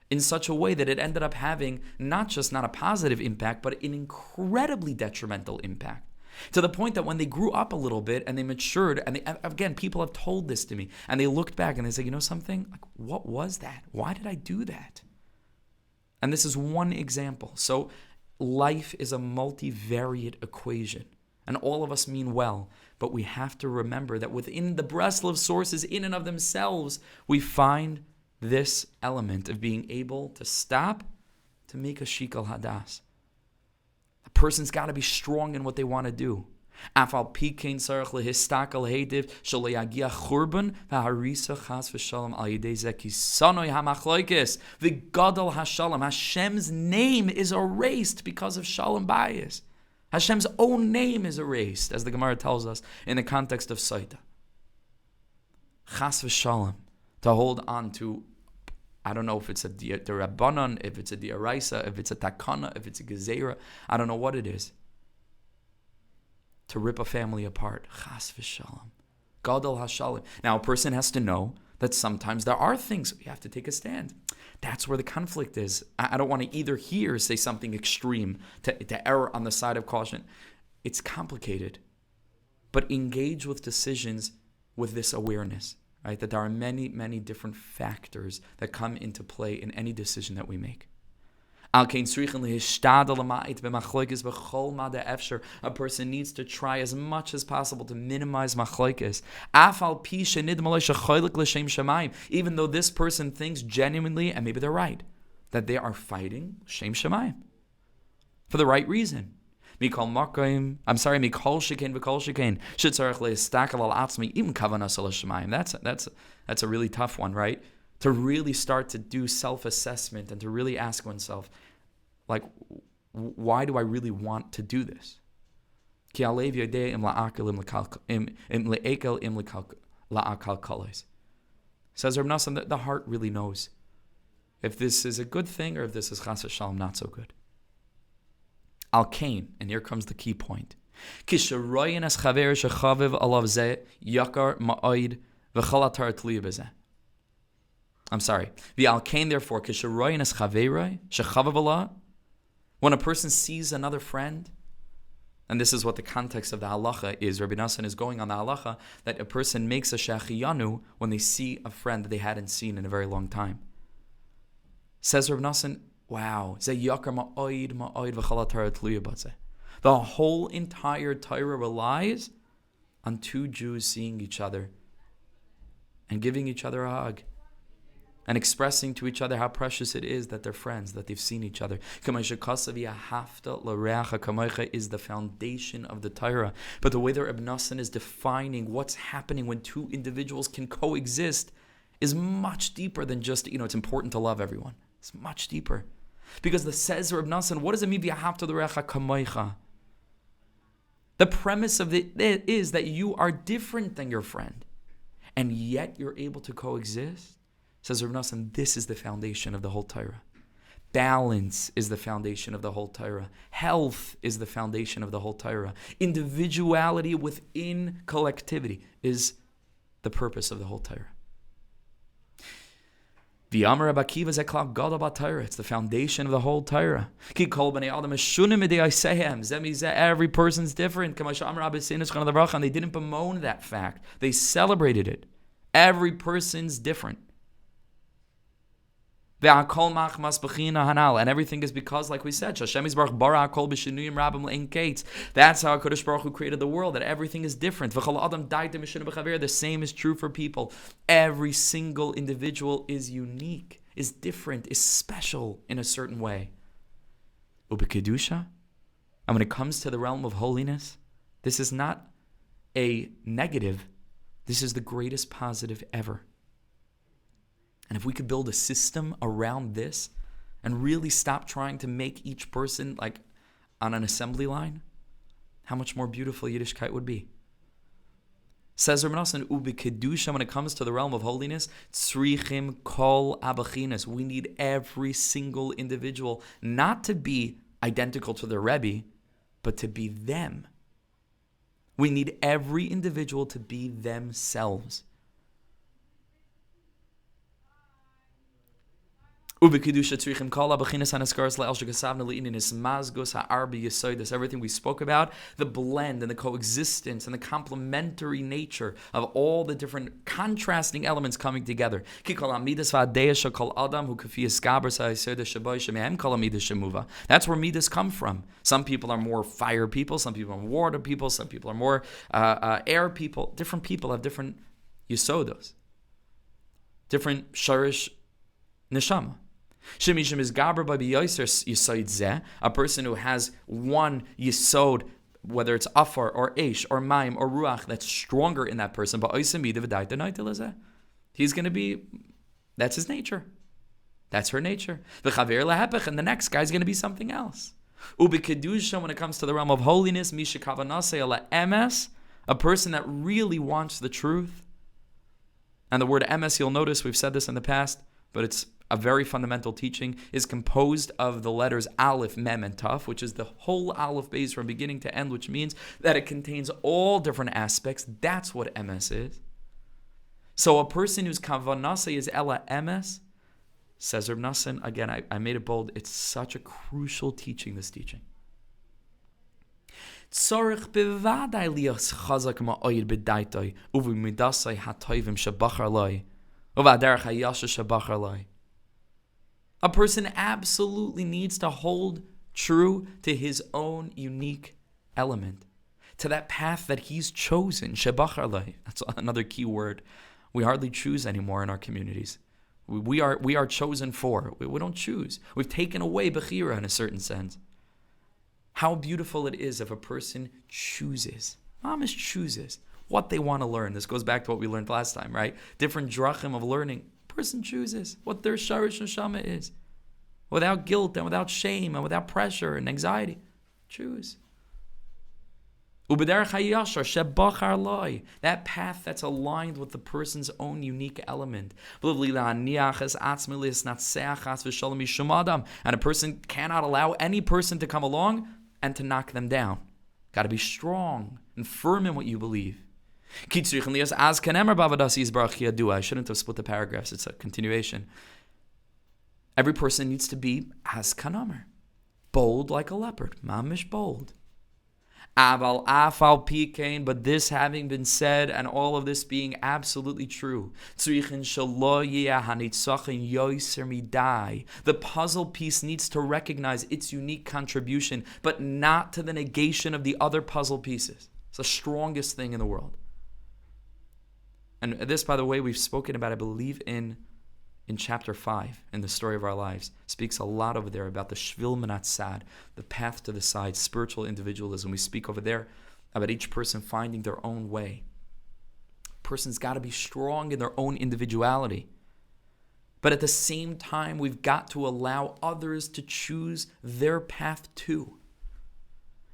in such a way that it ended up having not a positive impact, but an incredibly detrimental impact? To the point that when they grew up a little bit and they matured, and again, people have told this to me, and they looked back and they said, you know something? Like, what was that? Why did I do that? And this is one example. So life is a multivariate equation, and all of us mean well, but we have to remember that within the Breslov sources, in and of themselves, we find this element of being able to stop to make a shikol hadas. A person's got to be strong in what they want to do. Hashem's name is erased because of shalom bias. Hashem's own name is erased, as the Gemara tells us in the context of Saita. Chas v'shalom, to hold on to, I don't know if it's a Rabbanon, if it's a Diaraisa, if it's a Takana, if it's a Gezerah, I don't know what it is. To rip a family apart. Chas v'shalom. Gadol hashalom. Now, a person has to know that sometimes there are things you have to take a stand. That's where the conflict is. I don't want to either here say something extreme, to err on the side of caution. It's complicated. But engage with decisions with this awareness. Right, that there are many, many different factors that come into play in any decision that we make. A person needs to try as much as possible to minimize machlokes. Even though this person thinks genuinely, and maybe they're right, that they are fighting Shem Shemayim for the right reason. Mikol shekain v'kol shekain shetzarich le'estakel al atzmi im kavanas al shemayim. That's a really tough one, right? To really start to do self-assessment and to really ask oneself, like, why do I really want to do this? Ki alev yodei im la'akel im le'ekel im la'akal kalos. Says Reb Nosson that the heart really knows if this is a good thing or if this is chas v'shalom not so good. Al Kain, and here comes the key point. I'm sorry. The Al Kain, therefore, when a person sees another friend, and this is what the context of the halacha is, Rabbi Nosson is going on the halacha, that a person makes a shechiyanu when they see a friend that they hadn't seen in a very long time. Says Rabbi Nosson, wow. The whole entire Torah relies on two Jews seeing each other and giving each other a hug and expressing to each other how precious it is that they're friends, that they've seen each other. Is the foundation of the Torah. But the way that Rebbe Nosson is defining what's happening when two individuals can coexist is much deeper than just, it's important to love everyone. It's much deeper. Because the says Rebbe Nosson, what does it mean, v'ahavta l'reacha kamoicha? The premise of it is that you are different than your friend, and yet you're able to coexist. Says Rebbe Nosson, this is the foundation of the whole Torah. Balance is the foundation of the whole Torah. Health is the foundation of the whole Torah. Individuality within collectivity is the purpose of the whole Torah. V'yamar Rabbi Akiva zeh klal gadol b'Torah. It's the foundation of the whole Torah. Ki kol b'nei adam meshunim mid'aseihem. Zeh mizeh. Every person's different. Kama she'amar Rabbi Sinus Chana L'Bracha. And they didn't bemoan that fact. They celebrated it. Every person's different. And everything is because, like we said, that's how HaKadosh Baruch Hu created the world, that everything is different. The same is true for people. Every single individual is unique, is different, is special in a certain way. And when it comes to the realm of holiness, this is not a negative. This is the greatest positive ever. And if we could build a system around this and really stop trying to make each person like on an assembly line, how much more beautiful Yiddishkeit would be. Says Rebbe Nosson, U'b'kedusha, when it comes to the realm of holiness, tzrichim kol abachinas. We need every single individual not to be identical to their Rebbe, but to be them. We need every individual to be themselves. Everything we spoke about, the blend and the coexistence and the complementary nature of all the different contrasting elements coming together. That's where midas come from. Some people are more fire people, some people are water people, some people are more air people. Different people have different yisodos, different sharish neshama. A person who has one yisod, whether it's afar or eish or maim or ruach, that's stronger in that person. But he's going to be, that's his nature. That's her nature. And the next guy's going to be something else. When it comes to the realm of holiness, a person that really wants the truth. And the word emes, you'll notice, we've said this in the past, but it's a very fundamental teaching, is composed of the letters Aleph, Mem, and Taf, which is the whole Aleph base from beginning to end, which means that it contains all different aspects. That's what emes is. So a person whose kavanasa is Ella emes, says Reb Nosson, again, I made it bold, it's such a crucial teaching, this teaching. Tzorich bevadai lios chazak ma'oyed b'daitoi uvi midasai hatoivim shabachar loi uva derech hayasha shabachar loi. A person absolutely needs to hold true to his own unique element, to that path that he's chosen. Shebachar lei. That's another key word. We hardly choose anymore in our communities. We are chosen for. We don't choose. We've taken away bechira in a certain sense. How beautiful it is if a person chooses. Mamish chooses what they want to learn. This goes back to what we learned last time, right? Different drachim of learning. Person chooses what their sharish neshama is, without guilt and without shame and without pressure and anxiety. Choose. That path that's aligned with the person's own unique element. And a person cannot allow any person to come along and to knock them down. Got to be strong and firm in what you believe. I shouldn't have split the paragraphs. It's a continuation. Every person needs to be as kanamer, bold like a leopard, mamish bold. But this having been said, and all of this being absolutely true, the puzzle piece needs to recognize its unique contribution, but not to the negation of the other puzzle pieces. It's the strongest thing in the world. And this, by the way, we've spoken about, I believe, in chapter 5, in the story of our lives. Speaks a lot over there about the shvil menat sad, the path to the side, spiritual individualism. We speak over there about each person finding their own way. A person's got to be strong in their own individuality. But at the same time, we've got to allow others to choose their path too.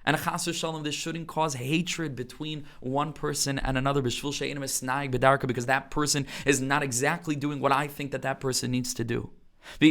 And chas v'shalom, this shouldn't cause hatred between one person and another, because that person is not exactly doing what I think that person needs to do. A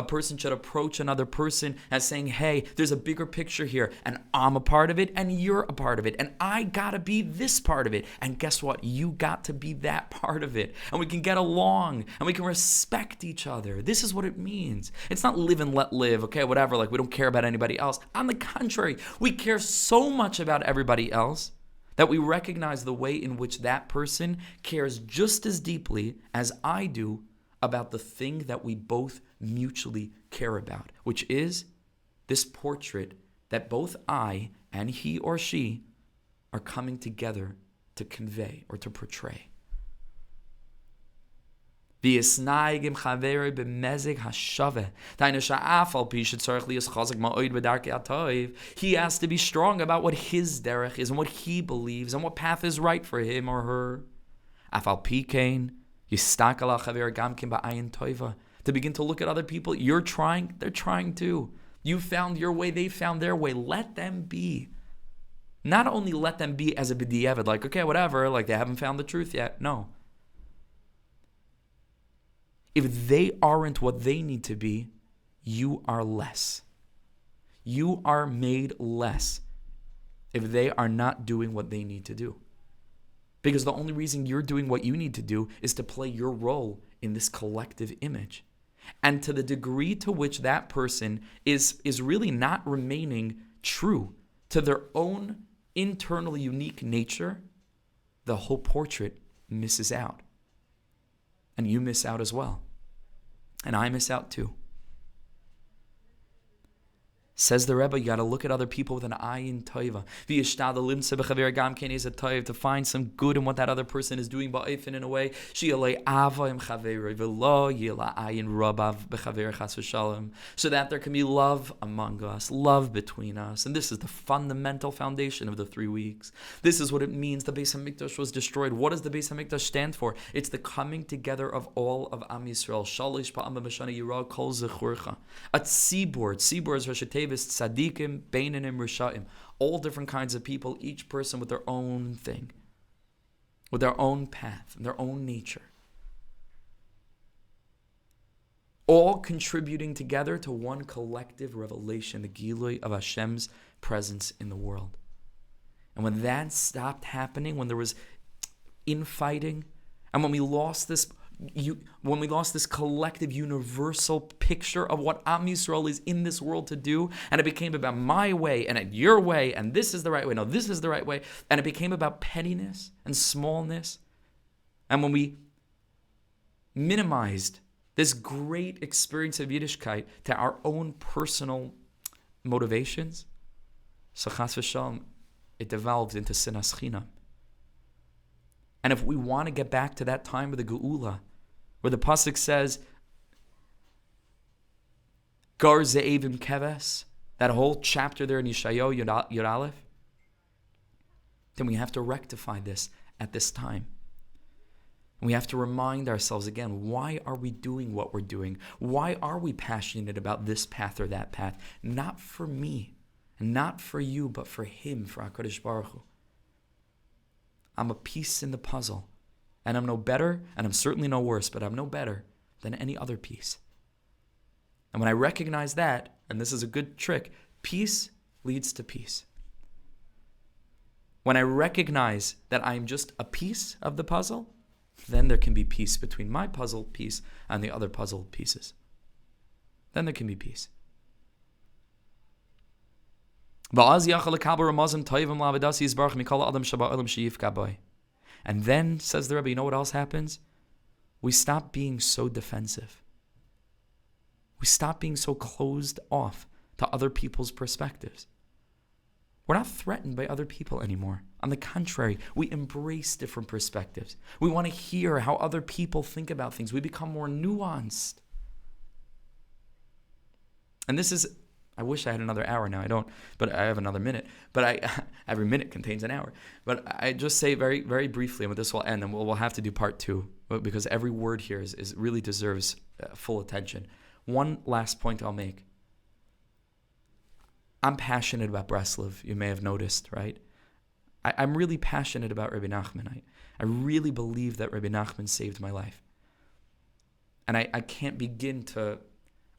person should approach another person as saying, hey, there's a bigger picture here, and I'm a part of it, and you're a part of it, and I gotta be this part of it. And guess what? You got to be that part of it. And we can get along, and we can respect each other. This is what it means. It's not live and let live, okay, whatever, like we don't care about anybody else. On the contrary, we care so much about everybody else that we recognize the way in which that person cares just as deeply as I do about the thing that we both mutually care about, which is this portrait that both I and he or she are coming together to convey or to portray. He has to be strong about what his derech is and what he believes and what path is right for him or her. To begin to look at other people, you're trying, they're trying too. You found your way, they found their way. Let them be. Not only let them be as a b'diavad, like, okay, whatever, like they haven't found the truth yet. No. If they aren't what they need to be, you are less. You are made less if they are not doing what they need to do. Because the only reason you're doing what you need to do is to play your role in this collective image. And to the degree to which that person is really not remaining true to their own internal unique nature, the whole portrait misses out. And you miss out as well. And I miss out too. Says the Rebbe, you got to look at other people with an ayin toiva. To find some good in what that other person is doing, in a way. So that there can be love among us, love between us. And this is the fundamental foundation of the 3 weeks. This is what it means the Beis HaMikdash was destroyed. What does the Beis HaMikdash stand for? It's the coming together of all of Am Yisrael. Shalish pa'am b'shana yirah kol zechurcha. A tzibur. Tzibur is Rosh Hashanah. Tzadikim, Beinanim, Rishaim, all different kinds of people, each person with their own thing, with their own path, and their own nature, all contributing together to one collective revelation, the Gilui of Hashem's presence in the world. And when that stopped happening, when there was infighting, and when we lost this collective universal picture of what Am Yisrael is in this world to do, and it became about my way and your way, and this is the right way, no, this is the right way, and it became about pettiness and smallness, and when we minimized this great experience of Yiddishkeit to our own personal motivations, so chas v'shalom, it devolved into sinas chinam. And if we want to get back to that time of the Geula, where the pasuk says, Gar ze'evim keves, that whole chapter there in Yeshayahu Yud Aleph, then we have to rectify this at this time. And we have to remind ourselves again, why are we doing what we're doing? Why are we passionate about this path or that path? Not for me, and not for you, but for Him, for HaKadosh Baruch Hu. I'm a piece in the puzzle. And I'm no better, and I'm certainly no worse, but I'm no better than any other piece. And when I recognize that, and this is a good trick, peace leads to peace. When I recognize that I'm just a piece of the puzzle, then there can be peace between my puzzle piece and the other puzzle pieces. Then there can be peace. And then, says the Rebbe, you know what else happens? We stop being so defensive. We stop being so closed off to other people's perspectives. We're not threatened by other people anymore. On the contrary, we embrace different perspectives. We want to hear how other people think about things. We become more nuanced. And this is, I wish I had another hour now. I don't, but I have another minute. But every minute contains an hour. But I just say very, very briefly, and with this will end, and we'll have to do part 2, because every word here is really deserves full attention. One last point I'll make. I'm passionate about Breslov, you may have noticed, right? I'm really passionate about Rebbe Nachman. I really believe that Rebbe Nachman saved my life. And I can't begin to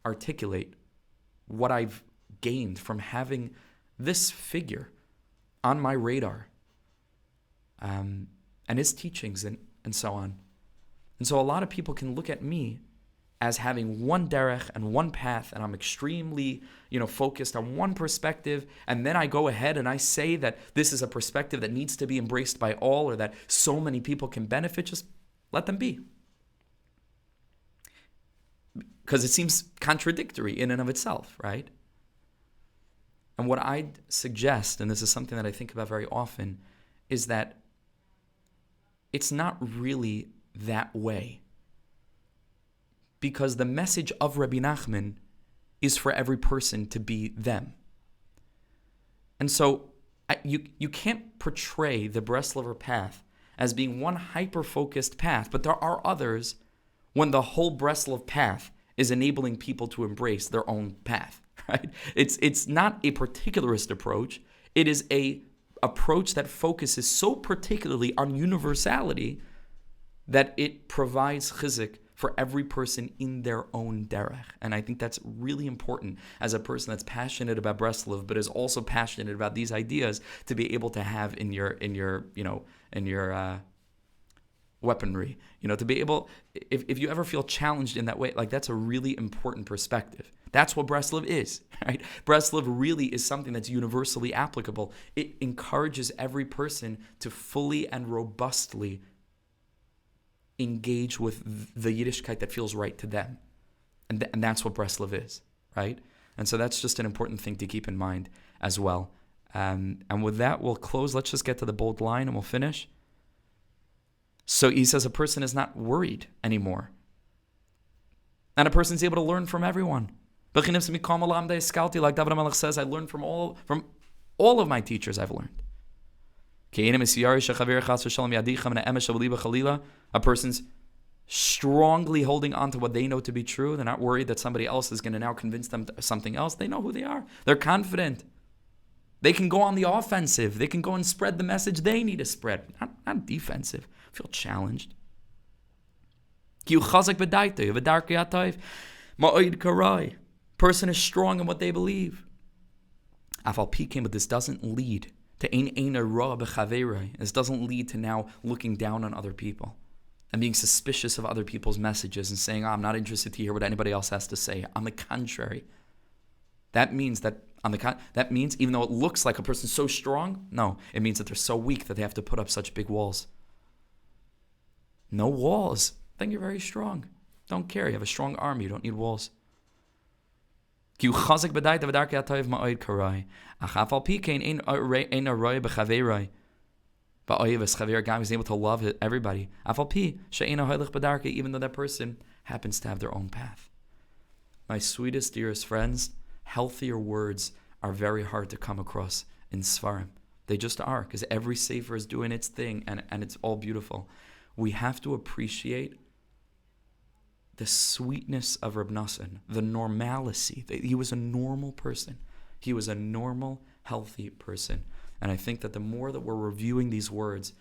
articulate what I've gained from having this figure on my radar, and his teachings and so on. And so a lot of people can look at me as having one derech and one path, and I'm extremely, focused on one perspective, and then I go ahead and I say that this is a perspective that needs to be embraced by all, or that so many people can benefit. Just let them be. Because it seems contradictory in and of itself, right? And what I'd suggest, and this is something that I think about very often, is that it's not really that way. Because the message of Rabbi Nachman is for every person to be them. And so you can't portray the Breslover path as being one hyper-focused path, but there are others when the whole Breslov path is enabling people to embrace their own path, right? It's not a particularist approach. It is a approach that focuses so particularly on universality that it provides chizuk for every person in their own derech. And I think that's really important as a person that's passionate about Breslov, but is also passionate about these ideas, to be able to have in your weaponry, to be able, if you ever feel challenged in that way, like, that's a really important perspective. That's what Breslov is, right? Breslov really is something that's universally applicable. It encourages every person to fully and robustly engage with the Yiddishkeit that feels right to them. And that's what Breslov is, right? And so that's just an important thing to keep in mind as well. And with that, we'll close. Let's just get to the bold line and we'll finish. So he says a person is not worried anymore. And a person's able to learn from everyone. Like David HaMelech says, I learned from all of my teachers. I've learned. A person's strongly holding on to what they know to be true. They're not worried that somebody else is going to now convince them to something else. They know who they are. They're confident. They can go on the offensive. They can go and spread the message they need to spread. Not defensive. Feel challenged. Person is strong in what they believe. But this doesn't lead to this doesn't lead to now looking down on other people and being suspicious of other people's messages and saying, I'm not interested to hear what anybody else has to say. On the contrary, that means even though it looks like a person's so strong, no, it means that they're so weak that they have to put up such big walls. No walls. Then you're very strong. Don't care. You have a strong army. You don't need walls. But God was able to love everybody, even though that person happens to have their own path. My sweetest, dearest friends, healthier words are very hard to come across in Sfarim. They just are, because every sefer is doing its thing, and it's all beautiful. We have to appreciate the sweetness of Reb Nosson, the normalcy. He was a normal person. He was a normal, healthy person. And I think that the more that we're reviewing these words,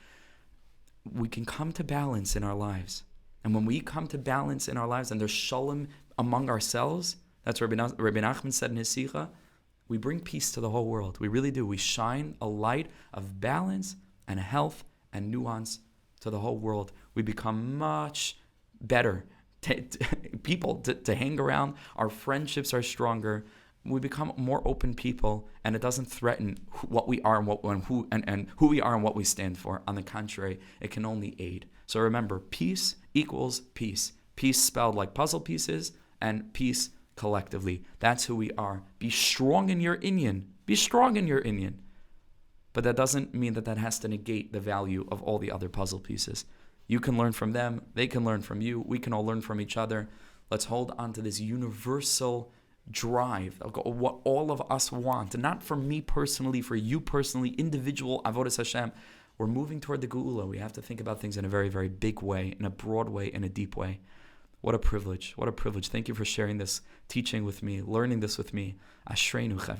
we can come to balance in our lives. And when we come to balance in our lives and there's shalom among ourselves, that's what Rabbi Nachman said in his Sicha, we bring peace to the whole world. We really do. We shine a light of balance and health and nuance to the whole world. We become much better people to hang around. Our friendships are stronger. We become more open people, and it doesn't threaten what we are and who we are and what we stand for. On the contrary, it can only aid. So remember, peace equals peace. Peace spelled like puzzle pieces, and peace collectively. That's who we are. Be strong in your inyan. Be strong in your inyan. But that doesn't mean that has to negate the value of all the other puzzle pieces. You can learn from them. They can learn from you. We can all learn from each other. Let's hold on to this universal drive of what all of us want. And not for me personally, for you personally, individual avodas Hashem. We're moving toward the Geula. We have to think about things in a very, very big way, in a broad way, in a deep way. What a privilege. What a privilege. Thank you for sharing this teaching with me, learning this with me. Ashreinu Chaver.